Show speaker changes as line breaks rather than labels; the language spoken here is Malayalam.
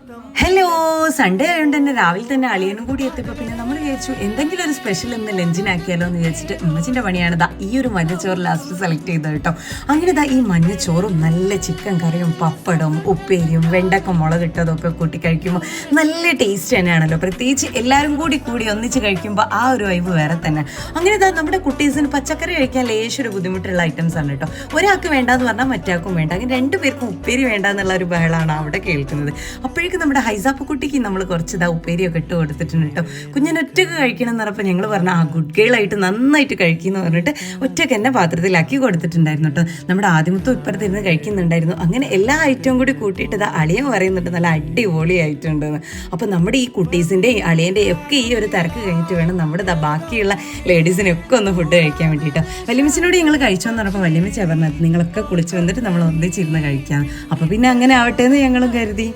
ഹലോ, സൺഡേ ആയതുകൊണ്ട് തന്നെ രാവിലെ തന്നെ അളിയനും കൂടി എത്തിയപ്പോൾ പിന്നെ നമ്മൾ വിചാരിച്ചു എന്തെങ്കിലും ഒരു സ്പെഷ്യൽ ഇന്ന് ലഞ്ചിനാക്കിയാലോ എന്ന് വിചാരിച്ചിട്ട് ഉമ്മച്ചിൻ്റെ പണിയാണ് ഈ ഒരു മഞ്ഞച്ചോറ് ലാസ്റ്റ് സെലക്ട് ചെയ്തത് കേട്ടോ. അങ്ങനെ ഈ മഞ്ഞച്ചോറും നല്ല ചിക്കൻ കറിയും പപ്പടവും ഉപ്പേരിയും വെണ്ടക്ക മുളകിട്ടതും ഒക്കെ കൂട്ടി കഴിക്കുമ്പോൾ നല്ല ടേസ്റ്റ് തന്നെയാണല്ലോ. പ്രത്യേകിച്ച് എല്ലാവരും കൂടി ഒന്നിച്ച് കഴിക്കുമ്പോൾ ആ ഒരു വൈബ് വേറെ തന്നെ. അങ്ങനെ നമ്മുടെ കുട്ടീസിന് പച്ചക്കറി കഴിക്കാൻ ലേശൊരു ബുദ്ധിമുട്ടുള്ള ഐറ്റംസ് ആണ് കേട്ടോ. ഒരാൾക്ക് വേണ്ടാന്ന് പറഞ്ഞാൽ മറ്റാൾക്കും വേണ്ട, അങ്ങനെ രണ്ടുപേർക്കും ഉപ്പേരി വേണ്ട എന്നുള്ള ഒരു ബഹളമാണ് അവിടെ കേൾക്കുന്നത്. അപ്പോഴേക്കും നമ്മുടെ ഹൈസാപ്പ് കുട്ടിക്ക് നമ്മൾ കുറച്ച് ഉപ്പേരിയൊക്കെ ഇട്ട് കൊടുത്തിട്ടുണ്ട് കേട്ടോ. കുഞ്ഞിനൊറ്റക്ക് കഴിക്കണം എന്ന് പറഞ്ഞപ്പോൾ ഞങ്ങൾ പറഞ്ഞു ഗുഡ് ഗേളായിട്ട് നന്നായിട്ട് കഴിക്കുമെന്ന് പറഞ്ഞിട്ട് ഒറ്റയ്ക്ക് എന്നെ പാത്രത്തിലാക്കി കൊടുത്തിട്ടുണ്ടായിരുന്നു കേട്ടോ. നമ്മുടെ ആദ്യമത്തെ ഇപ്പുറത്തിരുന്ന് കഴിക്കുന്നുണ്ടായിരുന്നു. അങ്ങനെ എല്ലാ ഐറ്റവും കൂടി കൂട്ടിയിട്ട് അളിയൻ പറയുന്നുണ്ട് നല്ല അടിപൊളിയായിട്ടുണ്ടെന്ന്. അപ്പോൾ നമ്മുടെ ഈ കുട്ടീസിൻ്റെയും അളിയൻ്റെയും ഒക്കെ ഈ ഒരു തിരക്ക് കഴിഞ്ഞിട്ട് വേണം നമ്മുടെ ബാക്കിയുള്ള ലേഡീസിനൊക്കെ ഒന്ന് ഫുഡ് കഴിക്കാൻ വേണ്ടിയിട്ട്. വല്യമ്മച്ചിനോട് ഞങ്ങൾ കഴിച്ചോന്ന് പറഞ്ഞപ്പോൾ വല്യമ്മച്ച പറഞ്ഞത് നിങ്ങളൊക്കെ കുളിച്ച് വന്നിട്ട് നമ്മൾ ഒന്നിച്ചിരുന്ന് കഴിക്കാം. അപ്പോൾ പിന്നെ അങ്ങനെ ആവട്ടെ എന്ന് ഞങ്ങളും കരുതി.